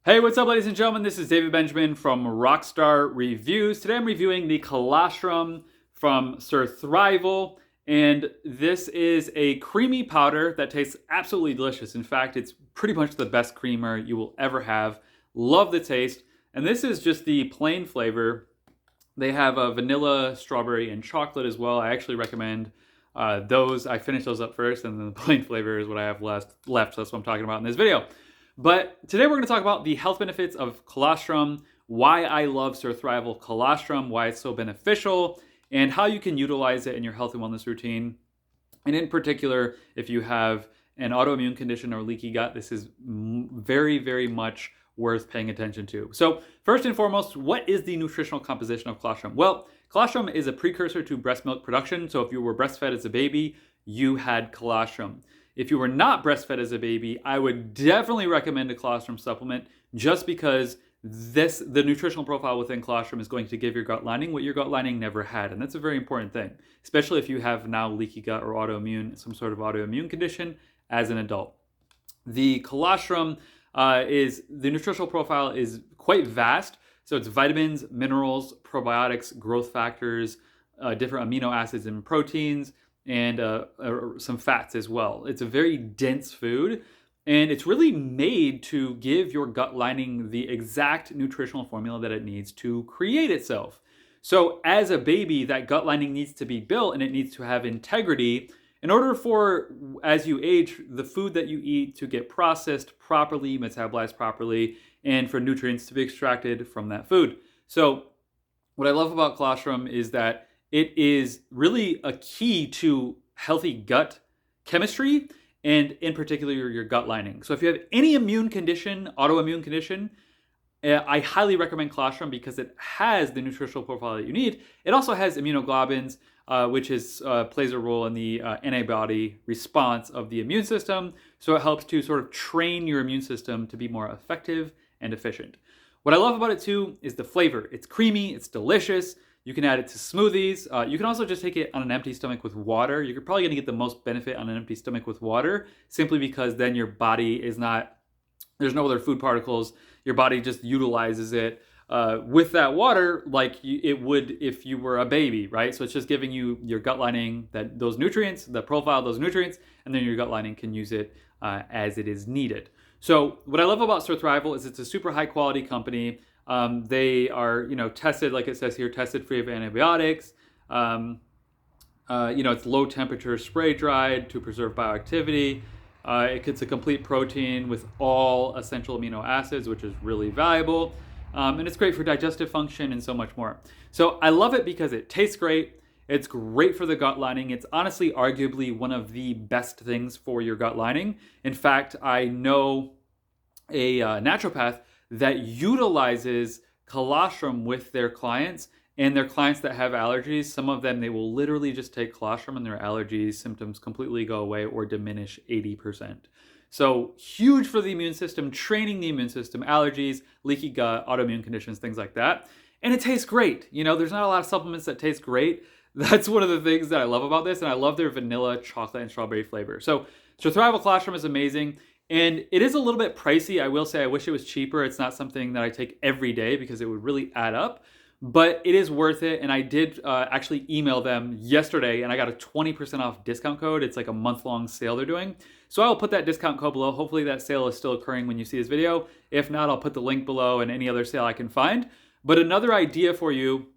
Hey, what's up, ladies and gentlemen? This is David Benjamin from Rockstar Reviews. Today I'm reviewing the colostrum from Surthrival, and this is a creamy powder that tastes absolutely delicious. In fact, it's pretty much the best creamer you will ever have. Love the taste. And this is just the plain flavor. They have a vanilla, strawberry, and chocolate as well. I actually recommend those. I finished those up first, and then the plain flavor is what I have left. So that's what I'm talking about in this video. But today we're going to talk about the health benefits of colostrum, why I love Surthrival Colostrum, why it's so beneficial, and how you can utilize it in your health and wellness routine. And in particular, if you have an autoimmune condition or leaky gut, this is very, very much worth paying attention to. So first and foremost, what is the nutritional composition of colostrum? Well, colostrum is a precursor to breast milk production. So if you were breastfed as a baby, you had colostrum. If you were not breastfed as a baby, I would definitely recommend a colostrum supplement just because the nutritional profile within colostrum is going to give your gut lining what your gut lining never had. And that's a very important thing, especially if you have now leaky gut or autoimmune, some sort of autoimmune condition as an adult. The colostrum the nutritional profile is quite vast. So it's vitamins, minerals, probiotics, growth factors, different amino acids and proteins, and some fats as well. It's a very dense food, and it's really made to give your gut lining the exact nutritional formula that it needs to create itself. So as a baby, that gut lining needs to be built and it needs to have integrity in order for, as you age, the food that you eat to get processed properly, metabolized properly, and for nutrients to be extracted from that food. So what I love about colostrum is that it is really a key to healthy gut chemistry and in particular your gut lining. So if you have any immune condition, autoimmune condition, I highly recommend colostrum because it has the nutritional profile that you need. It also has immunoglobulins, which plays a role in the antibody response of the immune system. So it helps to sort of train your immune system to be more effective and efficient. What I love about it too is the flavor. It's creamy, it's delicious. You can add it to smoothies. You can also just take it on an empty stomach with water. You're probably gonna get the most benefit on an empty stomach with water simply because then your body is not, there's no other food particles. Your body just utilizes it with that water like it would if you were a baby, right? So it's just giving you your gut lining, those nutrients, the profile of those nutrients, and then your gut lining can use it as it is needed. So what I love about Surthrival is it's a super high quality company. They are, tested, like it says here, tested free of antibiotics. It's low temperature spray dried to preserve bioactivity. It's a complete protein with all essential amino acids, which is really valuable. And it's great for digestive function and so much more. So I love it because it tastes great. It's great for the gut lining. It's honestly arguably one of the best things for your gut lining. In fact, I know a naturopath that utilizes colostrum with their clients, and their clients that have allergies, some of them, they will literally just take colostrum and their allergies symptoms completely go away or diminish 80%. So huge for the immune system, training the immune system, allergies, leaky gut, autoimmune conditions, things like that. And it tastes great. There's not a lot of supplements that taste great. That's one of the things that I love about this, and I love their vanilla, chocolate, and strawberry flavor. So Surthrival Colostrum is amazing. And it is a little bit pricey. I will say I wish it was cheaper. It's not something that I take every day because it would really add up. But it is worth it. And I did actually email them yesterday and I got a 20% off discount code. It's like a month-long sale they're doing. So I will put that discount code below. Hopefully that sale is still occurring when you see this video. If not, I'll put the link below and any other sale I can find. But another idea for you,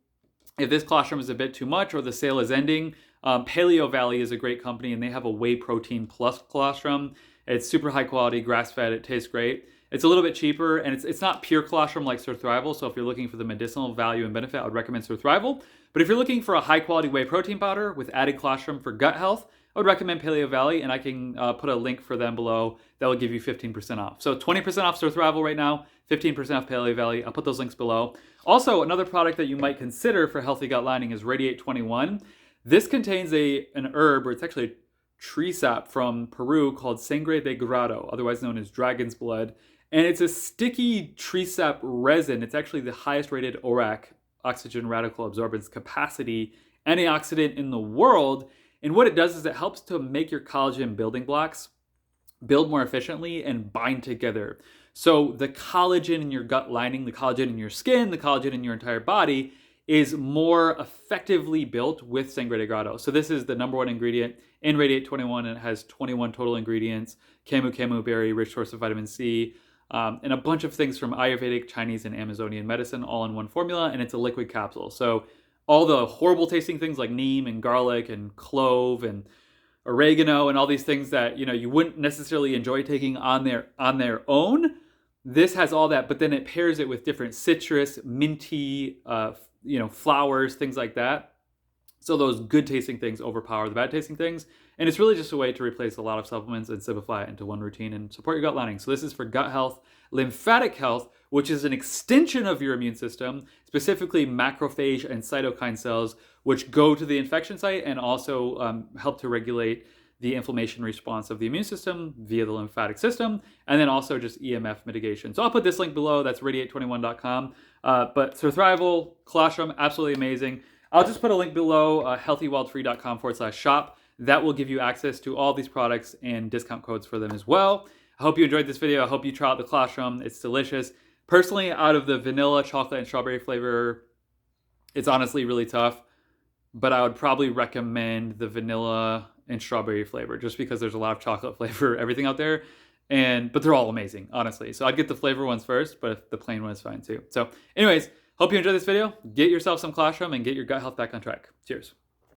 if this colostrum is a bit too much or the sale is ending, Paleo Valley is a great company and they have a whey protein plus colostrum. It's super high quality, grass-fed, it tastes great. It's a little bit cheaper, and it's not pure colostrum like Surthrival, so if you're looking for the medicinal value and benefit, I would recommend Surthrival. But if you're looking for a high-quality whey protein powder with added colostrum for gut health, I would recommend Paleo Valley, and I can put a link for them below that will give you 15% off. So 20% off Surthrival right now, 15% off Paleo Valley. I'll put those links below. Also, another product that you might consider for healthy gut lining is Radiate 21. This contains an herb, or it's actually a tree sap from Peru called Sangre de Grado, otherwise known as dragon's blood. And it's a sticky tree sap resin. It's actually the highest rated ORAC, oxygen radical absorbance capacity antioxidant in the world. And what it does is it helps to make your collagen building blocks build more efficiently and bind together. So the collagen in your gut lining, the collagen in your skin, the collagen in your entire body is more effectively built with Sangre de Grotto. So this is the number one ingredient in Radiate 21, and it has 21 total ingredients, camu berry, rich source of vitamin C, and a bunch of things from Ayurvedic, Chinese, and Amazonian medicine all in one formula, and it's a liquid capsule. So all the horrible tasting things like neem and garlic and clove and oregano and all these things that you wouldn't necessarily enjoy taking on their own, this has all that, but then it pairs it with different citrus, minty, flowers, things like that. So those good tasting things overpower the bad tasting things. And it's really just a way to replace a lot of supplements and simplify it into one routine and support your gut lining. So this is for gut health, lymphatic health, which is an extension of your immune system, specifically macrophage and cytokine cells, which go to the infection site and also help to regulate the inflammation response of the immune system via the lymphatic system, and then also just EMF mitigation. So I'll put this link below. That's radiate21.com. But Surthrival Colostrum, absolutely amazing. I'll just put a link below, healthywildfree.com/shop. That will give you access to all these products and discount codes for them as well. I hope you enjoyed this video. I hope you try out the colostrum. It's delicious. Personally, out of the vanilla, chocolate, and strawberry flavor, it's honestly really tough, but I would probably recommend the vanilla and strawberry flavor just because there's a lot of chocolate flavor, everything out there. But they're all amazing, honestly. So I'd get the flavor ones first, but the plain one is fine too. So anyways, hope you enjoyed this video. Get yourself some colostrum and get your gut health back on track. Cheers.